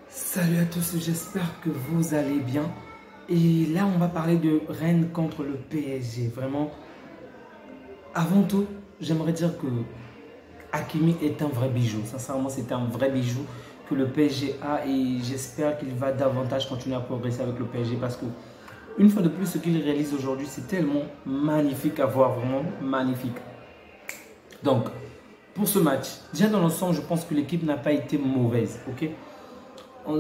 Salut à tous, j'espère que vous allez bien. Et là, on va parler de Rennes contre le PSG. Vraiment, avant tout, j'aimerais dire que Hakimi est un vrai bijou. Sincèrement, c'est un vrai bijou que le PSG a et j'espère qu'il va davantage continuer à progresser avec le PSG parce que, une fois de plus, ce qu'il réalise aujourd'hui, c'est tellement magnifique à voir, vraiment magnifique. Donc, pour ce match, déjà dans l'ensemble, je pense que l'équipe n'a pas été mauvaise, ok?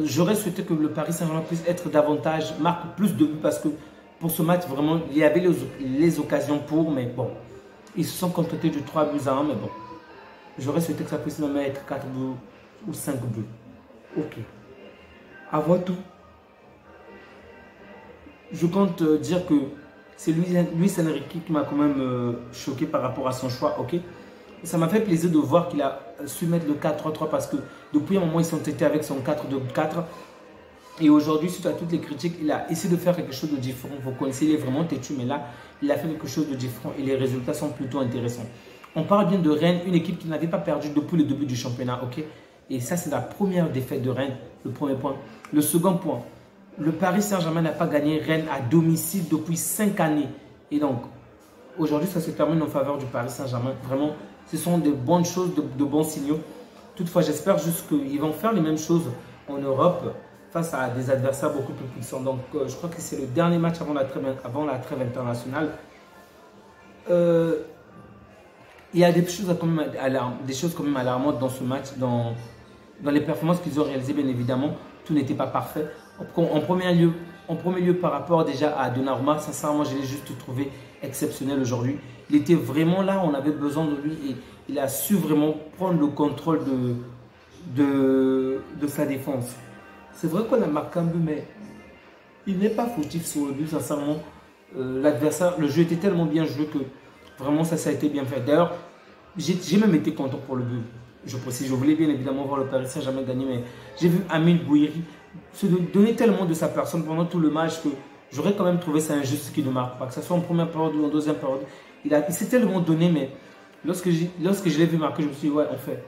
J'aurais souhaité que le Paris Saint-Germain puisse être davantage, marque plus de buts parce que pour ce match, vraiment, il y avait les occasions pour, mais bon, ils se sont contentés de 3 buts à 1, mais bon, j'aurais souhaité que ça puisse même être 4 buts ou 5 buts. Ok. Avant tout, je compte dire que c'est Luis Enrique qui m'a quand même choqué par rapport à son choix, ok. Ça m'a fait plaisir de voir qu'il a su mettre le 4-3-3 parce que depuis un moment, ils sont été avec son 4-2-4. Et aujourd'hui, suite à toutes les critiques, il a essayé de faire quelque chose de différent. Vous connaissez, il est vraiment têtu, mais là, il a fait quelque chose de différent et les résultats sont plutôt intéressants. On parle bien de Rennes, une équipe qui n'avait pas perdu depuis le début du championnat, ok? Et ça, c'est la première défaite de Rennes, le premier point. Le second point, le Paris Saint-Germain n'a pas gagné Rennes à domicile depuis 5 années. Et donc, aujourd'hui, ça se termine en faveur du Paris Saint-Germain. Vraiment, ce sont de bonnes choses, de bons signaux. Toutefois, j'espère juste qu'ils vont faire les mêmes choses en Europe face à des adversaires beaucoup plus puissants. Donc, je crois que c'est le dernier match avant la trêve internationale. Il y a des choses quand même alarmantes dans ce match, dans les performances qu'ils ont réalisées, bien évidemment. Tout n'était pas parfait. En premier lieu, par rapport déjà à Donnarumma, sincèrement, je l'ai juste trouvé exceptionnel aujourd'hui. Il était vraiment là, on avait besoin de lui et il a su vraiment prendre le contrôle de sa défense. C'est vrai qu'on a marqué un but, mais il n'est pas fautif sur le but, sincèrement. L'adversaire, le jeu était tellement bien joué que vraiment ça a été bien fait. D'ailleurs, j'ai même été content pour le but. Je précise, je voulais bien évidemment voir le Paris Saint-Germain gagner, mais j'ai vu Amine Bouiri se donner tellement de sa personne pendant tout le match que j'aurais quand même trouvé ça injuste qu'il ne marque pas. Que ce soit en première période ou en deuxième période, il s'est tellement donné, mais lorsque je l'ai vu marquer, je me suis dit, ouais, on fait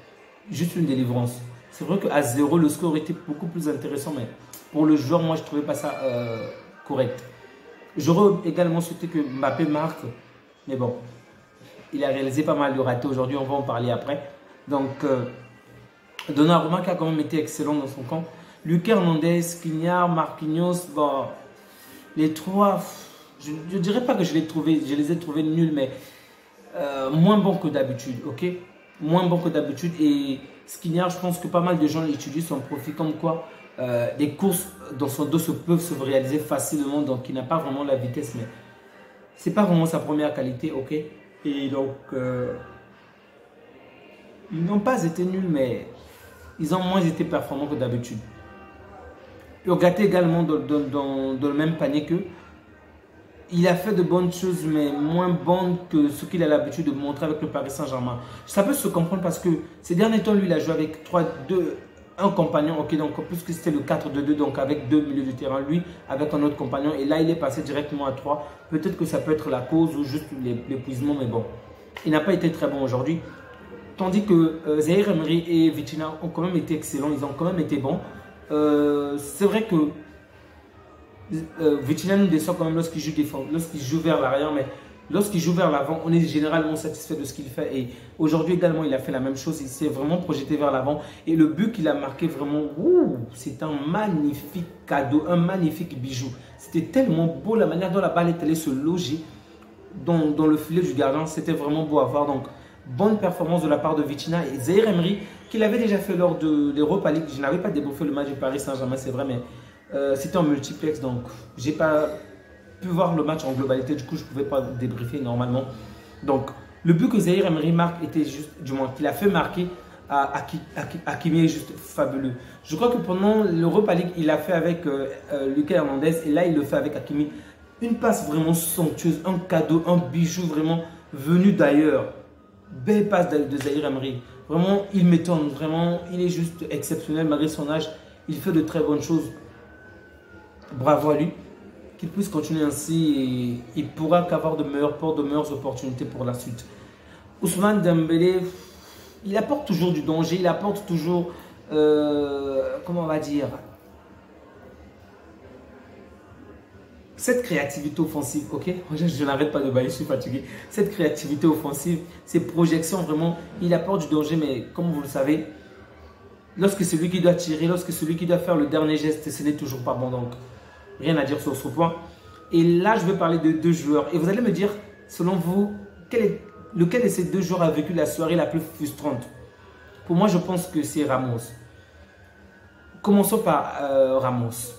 juste une délivrance. C'est vrai qu'à 0, le score était beaucoup plus intéressant, mais pour le joueur, moi, je ne trouvais pas ça correct. J'aurais également souhaité que Mbappé marque, mais bon, il a réalisé pas mal de ratés aujourd'hui, on va en parler après. Donc, Donnarumma qui a quand même été excellent dans son camp. Lucas Hernandez, Skriniar, Marquinhos, bon, les trois, je ne dirais pas que je les ai trouvés nuls, mais moins bons que d'habitude, ok? Moins bons que d'habitude. Et Skriniar, je pense que pas mal de gens utilisent son profil comme quoi les courses dans son dos peuvent se réaliser facilement, donc il n'a pas vraiment la vitesse, mais c'est pas vraiment sa première qualité, ok? Et donc, ils n'ont pas été nuls, mais ils ont moins été performants que d'habitude. Ugarte également dans le même panier qu'eux. Il a fait de bonnes choses, mais moins bonnes que ce qu'il a l'habitude de montrer avec le Paris Saint-Germain. Ça peut se comprendre parce que ces derniers temps, lui, il a joué avec un compagnon, ok, donc puisque c'était le 4-2-2, donc avec 2 milieux de terrain, lui avec un autre compagnon, et là il est passé directement à 3. Peut-être que ça peut être la cause ou juste l'épuisement, mais bon, il n'a pas été très bon aujourd'hui. Tandis que Zaïre Emery et Vitinha ont quand même été excellents, ils ont quand même été bons. C'est vrai que Vitinha nous descend quand même lorsqu'il joue vers l'arrière, mais lorsqu'il joue vers l'avant, on est généralement satisfait de ce qu'il fait. Et aujourd'hui également, il a fait la même chose. Il s'est vraiment projeté vers l'avant. Et le but qu'il a marqué, vraiment, c'est un magnifique cadeau, un magnifique bijou. C'était tellement beau la manière dont la balle est allée se loger dans le filet du gardien. C'était vraiment beau à voir. Donc, bonne performance de la part de Vitinha et Zaïre Emery, qu'il avait déjà fait lors de l'Europa League. Je n'avais pas débouffé le match du Paris Saint-Germain, c'est vrai, mais c'était en multiplex, donc j'ai pas pu voir le match en globalité, du coup je ne pouvais pas débriefer normalement. Donc le but que Zaïre Emery marque était juste, du moins qu'il a fait marquer à Hakimi est juste fabuleux. Je crois que pendant l'Europa League, il a fait avec Lucas Hernandez et là il le fait avec Hakimi. Une passe vraiment somptueuse, un cadeau, un bijou vraiment venu d'ailleurs. Belle passe de Zaïre Emery. Vraiment, il m'étonne. Vraiment, il est juste exceptionnel malgré son âge. Il fait de très bonnes choses. Bravo à lui. Qu'il puisse continuer ainsi et il pourra qu'avoir de meilleures opportunités pour la suite. Ousmane Dembélé, il apporte toujours du danger. Il apporte toujours, comment on va dire, cette créativité offensive, ok, je n'arrête pas de bailler, je suis fatigué. Cette créativité offensive, ces projections, vraiment, il apporte du danger, mais comme vous le savez, lorsque celui qui doit tirer, lorsque celui qui doit faire le dernier geste, ce n'est toujours pas bon. Donc, rien à dire sur ce point. Et là, je vais parler de deux joueurs. Et vous allez me dire, selon vous, lequel de ces deux joueurs a vécu la soirée la plus frustrante? Pour moi, je pense que c'est Ramos. Commençons par Ramos.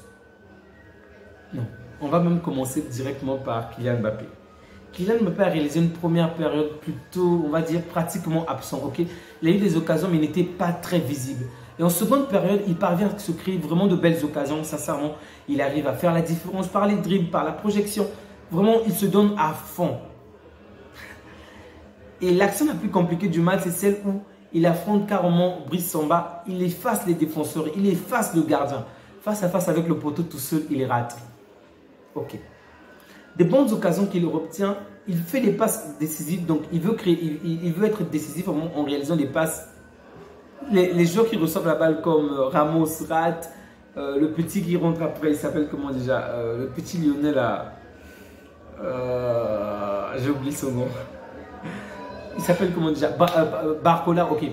Non. On va même commencer directement par Kylian Mbappé. Kylian Mbappé a réalisé une première période plutôt, on va dire, pratiquement absent. Okay, il a eu des occasions, mais il n'était pas très visible. Et en seconde période, il parvient à se créer vraiment de belles occasions. Sincèrement, il arrive à faire la différence par les dribbles, par la projection. Vraiment, il se donne à fond. Et l'action la plus compliquée du match, c'est celle où il affronte carrément Brice Samba. Il efface les défenseurs, il efface le gardien. Face à face avec le poteau tout seul, il rate. Ok. Des bonnes occasions qu'il obtient, il fait des passes décisives, donc il veut créer, il veut être décisif en réalisant des passes. Les joueurs qui reçoivent la balle comme Ramos rate, le petit qui rentre après, il s'appelle comment déjà, le petit Lyonnais là, j'ai oublié son nom. Il s'appelle comment déjà, Barcola, ok.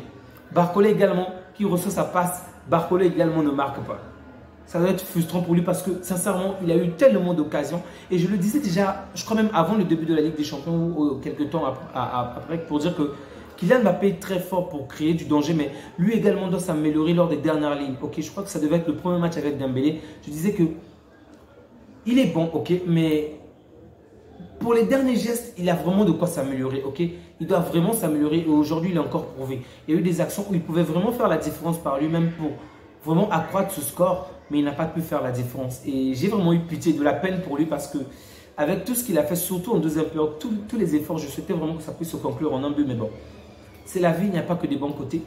Barcola également, qui reçoit sa passe, Barcola également ne marque pas. Ça doit être frustrant pour lui parce que sincèrement, il a eu tellement d'occasions. Et je le disais déjà, je crois même avant le début de la Ligue des Champions ou quelques temps après, pour dire que Kylian Mbappé est très fort pour créer du danger, mais lui également doit s'améliorer lors des dernières lignes. Ok, je crois que ça devait être le premier match avec Dembélé. Je disais que il est bon, ok, mais pour les derniers gestes, il a vraiment de quoi s'améliorer, ok. Il doit vraiment s'améliorer et aujourd'hui, il est encore prouvé. Il y a eu des actions où il pouvait vraiment faire la différence par lui-même pour vraiment accroître ce score, mais il n'a pas pu faire la différence. Et j'ai vraiment eu pitié, de la peine pour lui parce que avec tout ce qu'il a fait, surtout en deuxième période, tous les efforts, je souhaitais vraiment que ça puisse se conclure en un but, mais bon, c'est la vie, il n'y a pas que des bons côtés.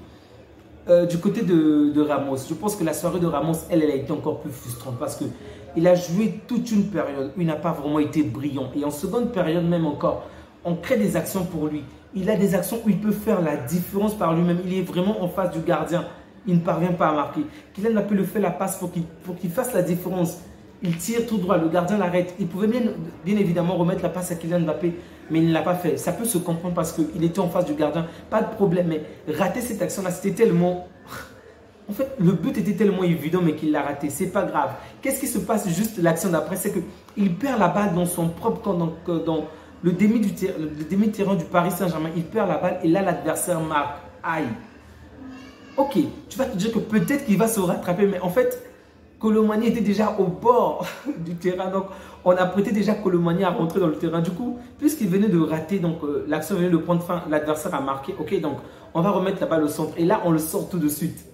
Du côté de Ramos, je pense que la soirée de Ramos, elle a été encore plus frustrante parce qu'il a joué toute une période où il n'a pas vraiment été brillant. Et en seconde période même encore, on crée des actions pour lui. Il a des actions où il peut faire la différence par lui-même. Il est vraiment en face du gardien. Il ne parvient pas à marquer. Kylian Mbappé le fait la passe pour qu'il fasse la différence. Il tire tout droit, le gardien l'arrête. Il pouvait bien évidemment remettre la passe à Kylian Mbappé, mais il ne l'a pas fait. Ça peut se comprendre parce qu'il était en face du gardien, pas de problème. Mais rater cette action-là, c'était tellement... En fait, le but était tellement évident, mais qu'il l'a raté. C'est pas grave. Qu'est-ce qui se passe juste l'action d'après? C'est qu'il perd la balle dans son propre camp, dans le demi-terrain du Paris Saint-Germain. Il perd la balle et là, l'adversaire marque. Aïe. Ok, tu vas te dire que peut-être qu'il va se rattraper, mais en fait, Kolo Muani était déjà au bord du terrain. Donc, on a prêté déjà Kolo Muani à rentrer dans le terrain. Du coup, puisqu'il venait de rater, donc l'action venait de prendre fin, l'adversaire a marqué. Ok, donc on va remettre la balle au centre. Et là, on le sort tout de suite.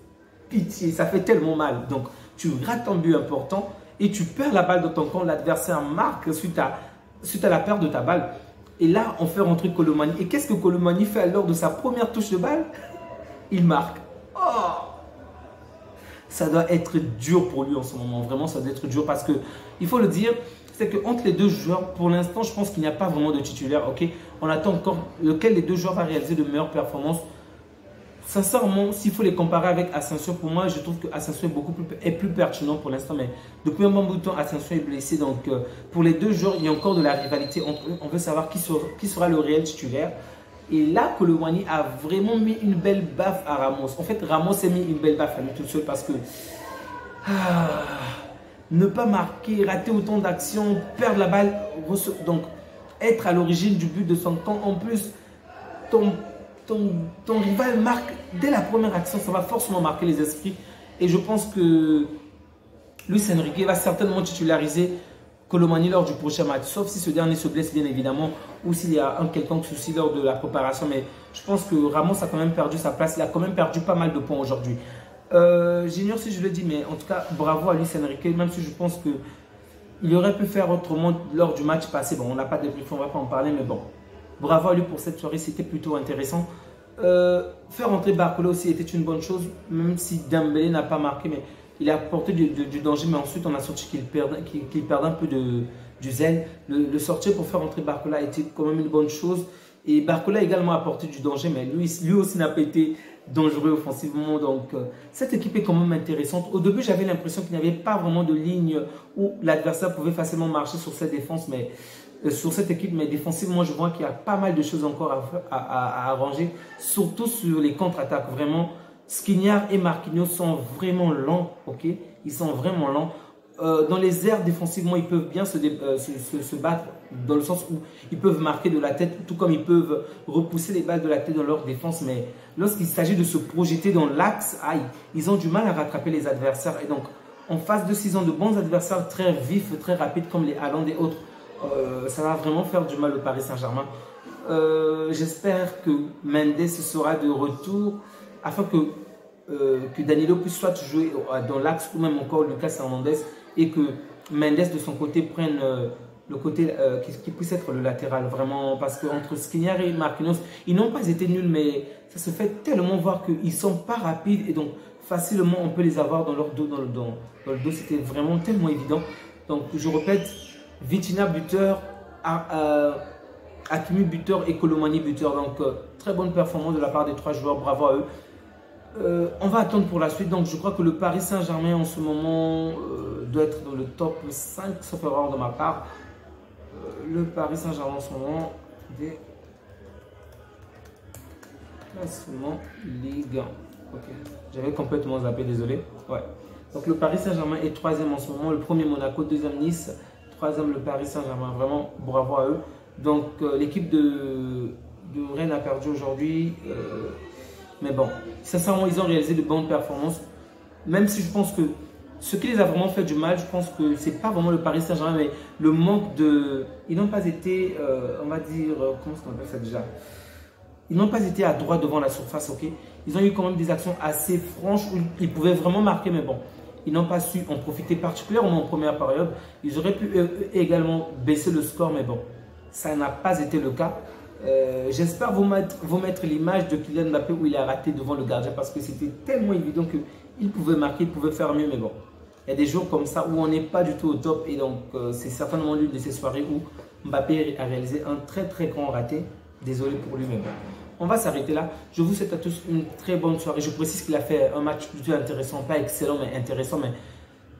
Pitié, ça fait tellement mal. Donc, tu rates un but important et tu perds la balle dans ton camp. L'adversaire marque suite à la perte de ta balle. Et là, on fait rentrer Kolo Muani. Et qu'est-ce que Kolo Muani fait lors de sa première touche de balle? Il marque. Oh, ça doit être dur pour lui en ce moment. Vraiment, ça doit être dur parce que, il faut le dire, c'est qu'entre les deux joueurs, pour l'instant, je pense qu'il n'y a pas vraiment de titulaire. Ok, on attend encore lequel des deux joueurs va réaliser de meilleures performances. Sincèrement, s'il faut les comparer avec Asensio, pour moi, je trouve que Asensio est plus pertinent pour l'instant. Mais depuis un bon bout de temps, Asensio est blessé. Donc, pour les deux joueurs, il y a encore de la rivalité entre eux. On veut savoir qui sera le réel titulaire. Et là, Kolo Muani a vraiment mis une belle baffe à Ramos. En fait, Ramos a mis une belle baffe à lui tout seul parce que ne pas marquer, rater autant d'actions, perdre la balle, donc être à l'origine du but de son camp. En plus, ton rival marque dès la première action, ça va forcément marquer les esprits. Et je pense que Luis Enrique va certainement titulariser Kolo Muani lors du prochain match, sauf si ce dernier se blesse bien évidemment ou s'il y a un quelconque souci lors de la préparation. Mais je pense que Ramos a quand même perdu sa place, il a quand même perdu pas mal de points aujourd'hui. J'ignore si je le dis, mais en tout cas, bravo à Luis Enrique, même si je pense qu'il aurait pu faire autrement lors du match passé. Bon, on n'a pas de débrief, on ne va pas en parler, mais bon, bravo à lui pour cette soirée, c'était plutôt intéressant. Faire entrer Barcola aussi était une bonne chose, même si Dembélé n'a pas marqué, mais il a apporté du danger, mais ensuite on a sorti qu'il perdait un peu du zèle. Le sortir pour faire entrer Barcola était quand même une bonne chose. Et Barcola a également apporté du danger, mais lui aussi n'a pas été dangereux offensivement. Donc, cette équipe est quand même intéressante. Au début, j'avais l'impression qu'il n'y avait pas vraiment de ligne où l'adversaire pouvait facilement marcher sur cette défense, mais sur cette équipe. Mais défensivement, je vois qu'il y a pas mal de choses encore à arranger, surtout sur les contre-attaques. Vraiment, Skriniar et Marquinhos sont vraiment lents, ok? Ils sont vraiment lents. Dans les airs, défensivement, ils peuvent bien se battre, dans le sens où ils peuvent marquer de la tête, tout comme ils peuvent repousser les balles de la tête dans leur défense. Mais lorsqu'il s'agit de se projeter dans l'axe, ils ont du mal à rattraper les adversaires. Et donc, en face de s'ils ont de bons adversaires très vifs, très rapides, comme les Haaland et autres, ça va vraiment faire du mal au Paris Saint-Germain. J'espère que Mendes sera de retour afin que Danilo puisse soit jouer dans l'axe ou même encore Lucas Hernandez, et que Mendes de son côté prenne le côté qui puisse être le latéral, vraiment, parce qu'entre Skriniar et Marquinhos, ils n'ont pas été nuls, mais ça se fait tellement voir qu'ils ne sont pas rapides, et donc facilement on peut les avoir dans leur dos, dans le dos, c'était vraiment tellement évident. Donc je répète, Vitinha buteur, Hakimi buteur et Colomani buteur, donc très bonne performance de la part des trois joueurs, bravo à eux. On va attendre pour la suite. Donc je crois que le Paris Saint-Germain en ce moment doit être dans le top 5, sauf erreur de ma part. Le Paris Saint-Germain en ce moment des classements Ligue 1. Ok, j'avais complètement zappé, désolé. Ouais. Donc le Paris Saint-Germain est 3e en ce moment. Le premier Monaco, 2e Nice, 3e le Paris Saint-Germain. Vraiment bravo à eux. Donc l'équipe de Rennes a perdu aujourd'hui. Mais bon, sincèrement, ils ont réalisé de bonnes performances. Même si je pense que ce qui les a vraiment fait du mal, je pense que ce n'est pas vraiment le Paris Saint-Germain, mais le manque de... Ils n'ont pas été, on va dire, comment est-ce qu'on appelle ça déjà? Ils n'ont pas été à droite devant la surface, ok? Ils ont eu quand même des actions assez franches où ils pouvaient vraiment marquer, mais bon, ils n'ont pas su en profiter, particulièrement en première période. Ils auraient pu également baisser le score, mais bon, ça n'a pas été le cas. J'espère vous mettre l'image de Kylian Mbappé où il a raté devant le gardien, parce que c'était tellement évident qu'il pouvait marquer, il pouvait faire mieux, mais bon. Il y a des jours comme ça où on n'est pas du tout au top, et donc c'est certainement l'une de ces soirées où Mbappé a réalisé un très très grand raté. Désolé pour lui, mais bon. On va s'arrêter là. Je vous souhaite à tous une très bonne soirée. Je précise qu'il a fait un match plutôt intéressant, pas excellent mais intéressant, mais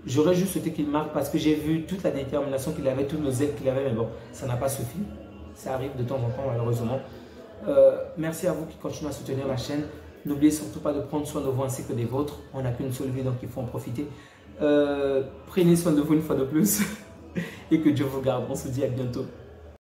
j'aurais juste souhaité qu'il marque parce que j'ai vu toute la détermination qu'il avait, tous nos aides qu'il avait, mais bon, ça n'a pas suffi. Ça arrive de temps en temps, malheureusement. Merci à vous qui continuez à soutenir la chaîne. N'oubliez surtout pas de prendre soin de vous ainsi que des vôtres. On n'a qu'une seule vie, donc il faut en profiter. Prenez soin de vous une fois de plus. Et que Dieu vous garde. On se dit à bientôt.